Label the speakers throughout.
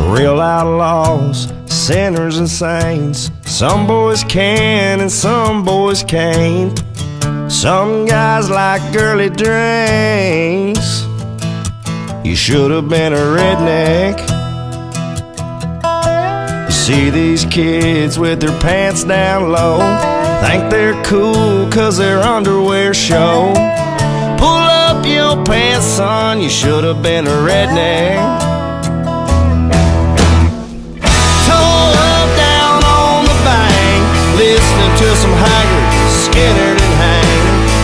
Speaker 1: Real outlaws, sinners and saints. Some boys can and some boys can't. Some guys like girly drinks. You should have been a redneck. You see these kids with their pants down low, think they're cool cause their underwear show. Pull up your pants, son, you should have been a redneck. Listening to some Haggard, Skinner and Hang.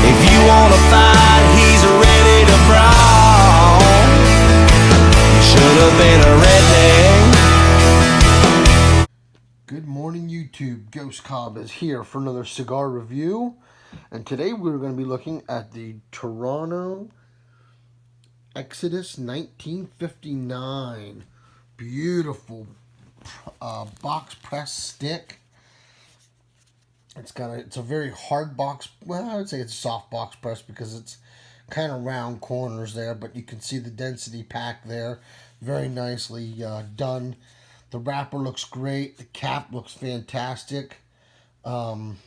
Speaker 1: If you wanna fight, he's ready to brawl. You should have been a redneck.
Speaker 2: Good morning, YouTube. GhostCob is here for another cigar review, and today we're going to be looking at the Torano Exodus 1959. Beautiful box press stick. It's a very hard box. Well, I would say it's a soft box press because it's kind of round corners there, but you can see the density pack there. Very nicely done. The wrapper looks great. The cap looks fantastic. Some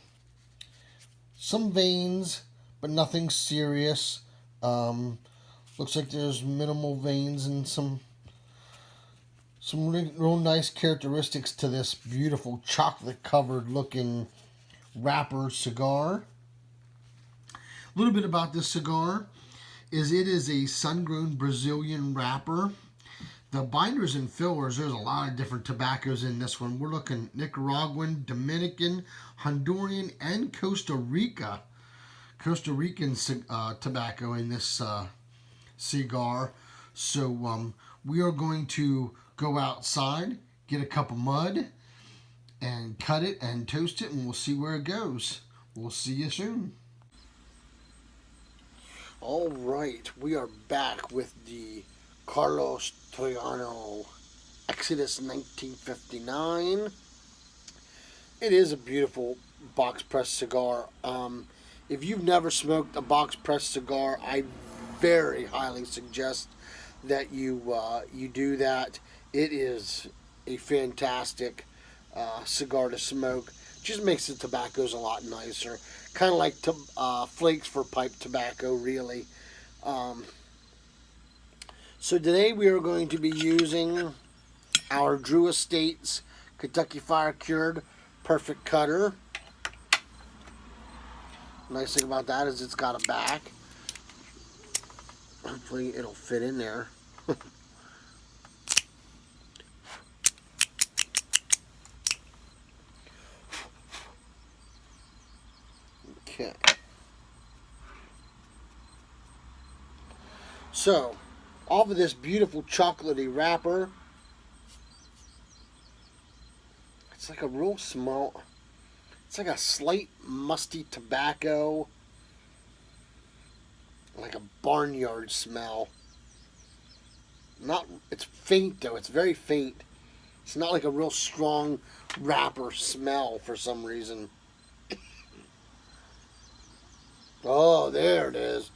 Speaker 2: veins, but nothing serious. Looks like there's minimal veins and some real nice characteristics to this beautiful chocolate covered looking wrapper cigar. A little bit about this cigar is it is a sun-grown Brazilian wrapper. The binders and fillers, there's a lot of different tobaccos in this one. We're looking Nicaraguan, Dominican, Honduran, and Costa Rican tobacco in this cigar. So we are going to go outside, get a cup of mud, and cut it and toast it, and we'll see where it goes. We'll see you soon. All right, we are back with the Carlos Torano Exodus 1959. It is a beautiful box press cigar. If you've never smoked a box press cigar, I very highly suggest that you do that. It is a fantastic cigar to smoke. Just makes the tobaccos a lot nicer, kind of like flakes for pipe tobacco, really. So today we are going to be using our Drew Estates Kentucky Fire Cured Perfect Cutter. Nice thing about that is it's got a back. Hopefully it'll fit in there. Okay. So, off of this beautiful chocolatey wrapper, it's like a real small, it's like a slight musty tobacco, like a barnyard smell. It's faint though, it's very faint. It's not like a real strong wrapper smell for some reason. Oh, there it is.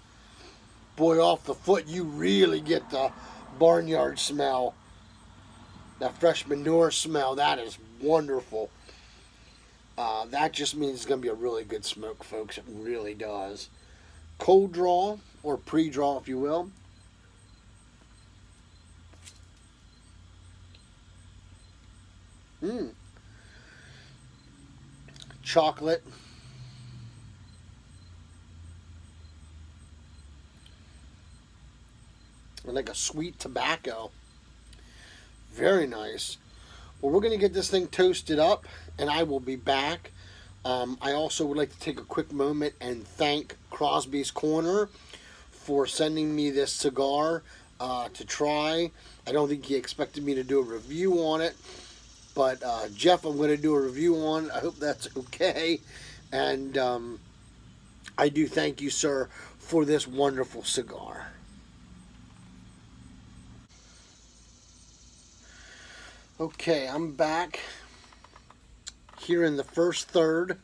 Speaker 2: Boy, off the foot, you really get the barnyard smell. That fresh manure smell, that is wonderful. That just means it's going to be a really good smoke, folks. It really does. Cold draw, or pre-draw, if you will. Chocolate. Like a sweet tobacco. Very nice. Well, we're going to get this thing toasted up, and I will be back. I also would like to take a quick moment and thank Crosby's Corner for sending me this cigar to try. I don't think he expected me to do a review on it, but Jeff, I'm going to do a review on. I hope that's okay. And I do thank you, sir, for this wonderful cigar. Okay, I'm back here in the first third.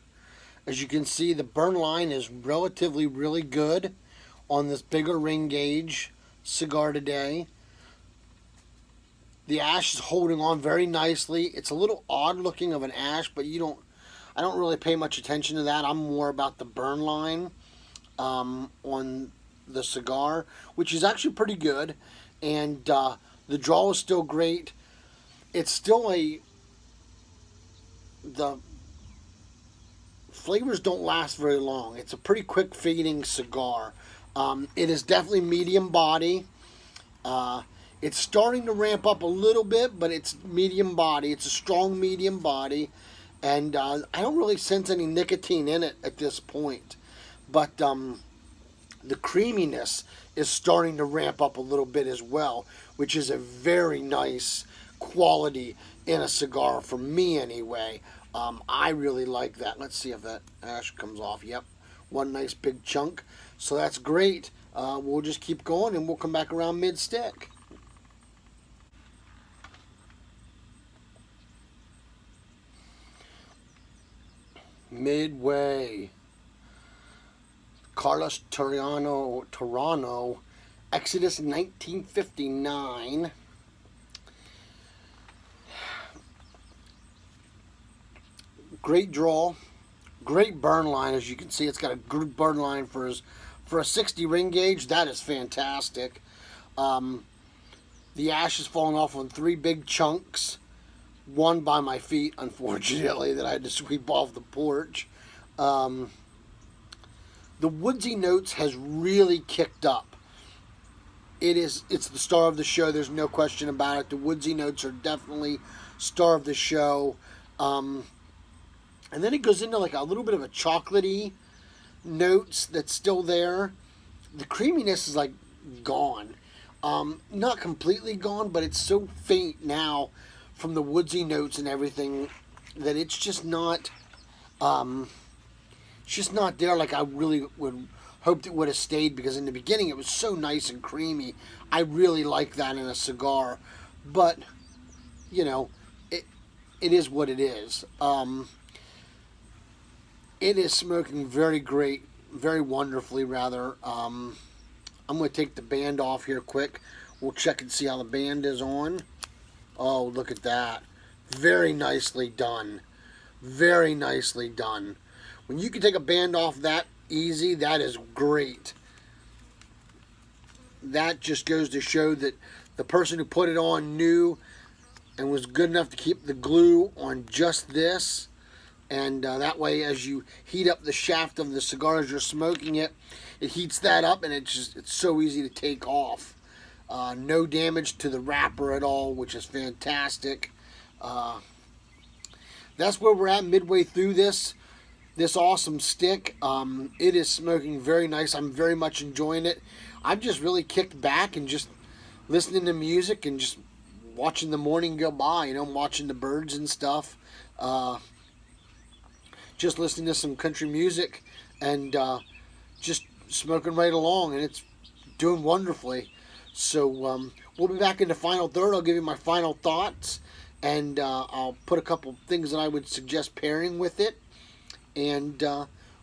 Speaker 2: As you can see, the burn line is relatively really good on this bigger ring gauge cigar today. The ash is holding on very nicely. It's a little odd looking of an ash, but I don't really pay much attention to that. I'm more about the burn line on the cigar, which is actually pretty good. And the draw is still great. It's still the flavors don't last very long. It's a pretty quick fading cigar. It is definitely medium body. It's starting to ramp up a little bit, but it's medium body. It's a strong medium body, and I don't really sense any nicotine in it at this point. But the creaminess is starting to ramp up a little bit as well, which is a very nice quality in a cigar for me anyway. I really like that. Let's see if that ash comes off. Yep, one nice big chunk. So that's great. We'll just keep going and we'll come back around mid-stick. Midway. Carlos Torano, Exodus 1959. Great draw, great burn line. As you can see, it's got a good burn line for a 60 ring gauge. That is fantastic. The ash is falling off on 3 big chunks. One by my feet, unfortunately, that I had to sweep off the porch. The woodsy notes has really kicked up. It's the star of the show. There's no question about it. The woodsy notes are definitely star of the show. And then it goes into like a little bit of a chocolatey notes that's still there. The creaminess is like gone. Not completely gone, but it's so faint now from the woodsy notes and everything that it's just not there like I really would hoped it would have stayed, because in the beginning it was so nice and creamy. I really like that in a cigar, but you know, it is what it is. It is smoking very great, very wonderfully rather. I'm going to take the band off here quick. We'll check and see how the band is on. Oh, look at that. Very nicely done. Very nicely done. When you can take a band off that easy, that is great. That just goes to show that the person who put it on knew and was good enough to keep the glue on just this. And that way, as you heat up the shaft of the cigar as you're smoking it, it heats that up, and it's so easy to take off. No damage to the wrapper at all, which is fantastic. That's where we're at midway through this awesome stick. It is smoking very nice. I'm very much enjoying it. I'm just really kicked back and just listening to music and just watching the morning go by. You know, I'm watching the birds and stuff. Just listening to some country music and just smoking right along, and it's doing wonderfully. So we'll be back in the final third. I'll give you my final thoughts, and I'll put a couple things that I would suggest pairing with it, and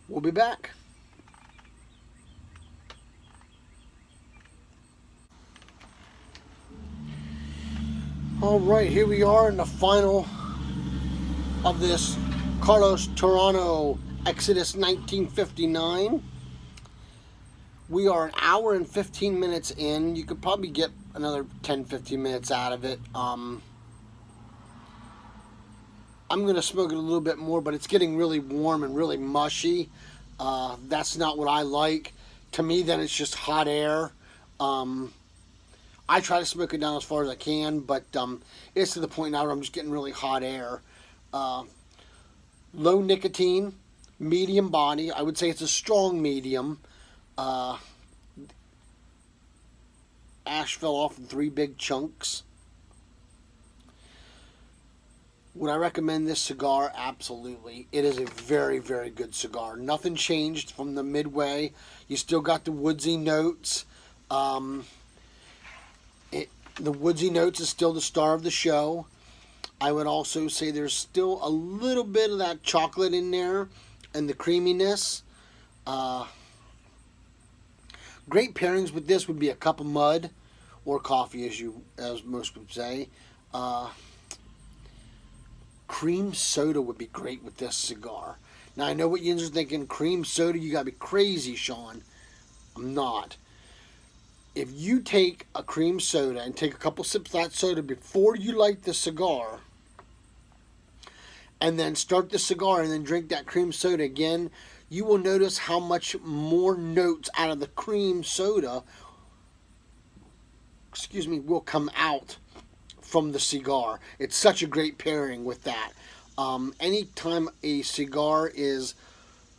Speaker 2: we'll be back. All right, here we are in the final of this Carlos Torano Exodus 1959. We are an hour and 15 minutes in. You could probably get another 10-15 minutes out of it. I'm going to smoke it a little bit more, but it's getting really warm and really mushy. That's not what I like. To me, then it's just hot air. I try to smoke it down as far as I can, but it's to the point now where I'm just getting really hot air. Low nicotine, medium body. I would say it's a strong medium. Ash fell off in 3 big chunks. Would I recommend this cigar? Absolutely. It is a very, very good cigar. Nothing changed from the midway. You still got the woodsy notes. The woodsy notes is still the star of the show. I would also say there's still a little bit of that chocolate in there. and the creaminess. Great pairings with this would be a cup of mud or coffee, as most would say. Cream soda would be great with this cigar. Now, I know what you're thinking, cream soda, you gotta be crazy, Sean. I'm not. If you take a cream soda and take a couple sips of that soda before you light the cigar, and then start the cigar and then drink that cream soda again, you will notice how much more notes out of the cream soda, will come out from the cigar. It's such a great pairing with that. Anytime a cigar is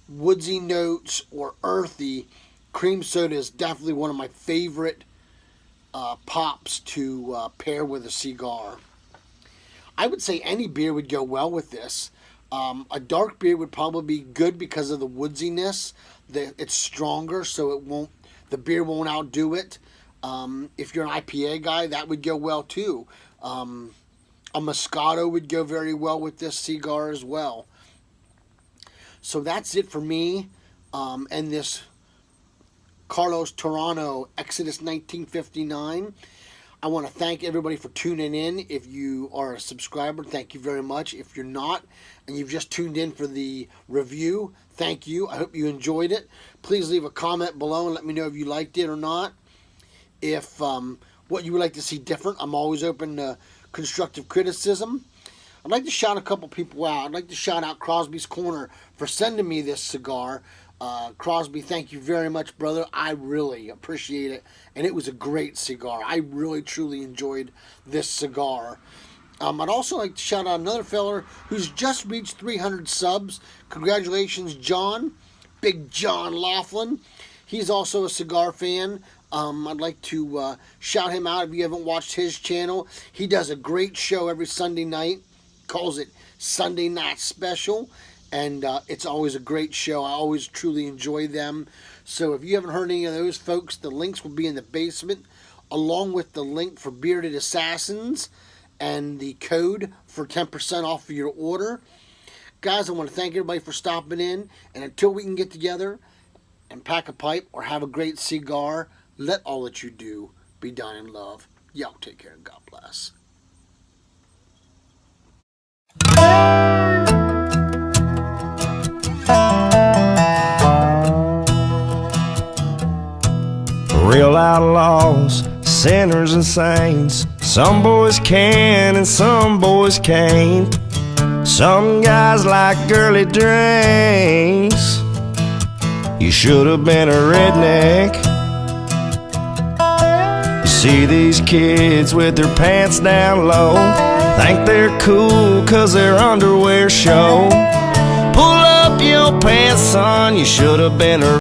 Speaker 2: woodsy notes or earthy, cream soda is definitely one of my favorite pops to pair with a cigar. I would say any beer would go well with this. A dark beer would probably be good because of the woodsiness. It's stronger, so the beer won't outdo it. If you're an IPA guy, that would go well too. A Moscato would go very well with this cigar as well. So that's it for me and this Carlos Torano Exodus 1959. I want to thank everybody for tuning in. If you are a subscriber, thank you very much. If you're not, and you've just tuned in for the review, thank you. I hope you enjoyed it. Please leave a comment below and let me know if you liked it or not. If what you would like to see different, I'm always open to constructive criticism. I'd like to shout a couple people out. I'd like to shout out Crosby's Corner for sending me this cigar. Crosby, thank you very much, brother. I really appreciate it, and it was a great cigar. I really, truly enjoyed this cigar. I'd also like to shout out another feller who's just reached 300 subs. Congratulations, John. Big John Lofland. He's also a cigar fan. I'd like to shout him out if you haven't watched his channel. He does a great show every Sunday night. Calls it Sunday Night Special. And it's always a great show. I always truly enjoy them. So if you haven't heard any of those folks, the links will be in the basement, along with the link for Bearded Assassins and the code for 10% off of your order. Guys, I want to thank everybody for stopping in. And until we can get together and pack a pipe or have a great cigar, let all that you do be done in love. Y'all take care and God bless.
Speaker 1: Real outlaws, sinners and saints. Some boys can and some boys can't. Some guys like girly drinks. You should have been a redneck. You see these kids with their pants down low, think they're cool cause their underwear show. Pull up your pants, son, you should have been a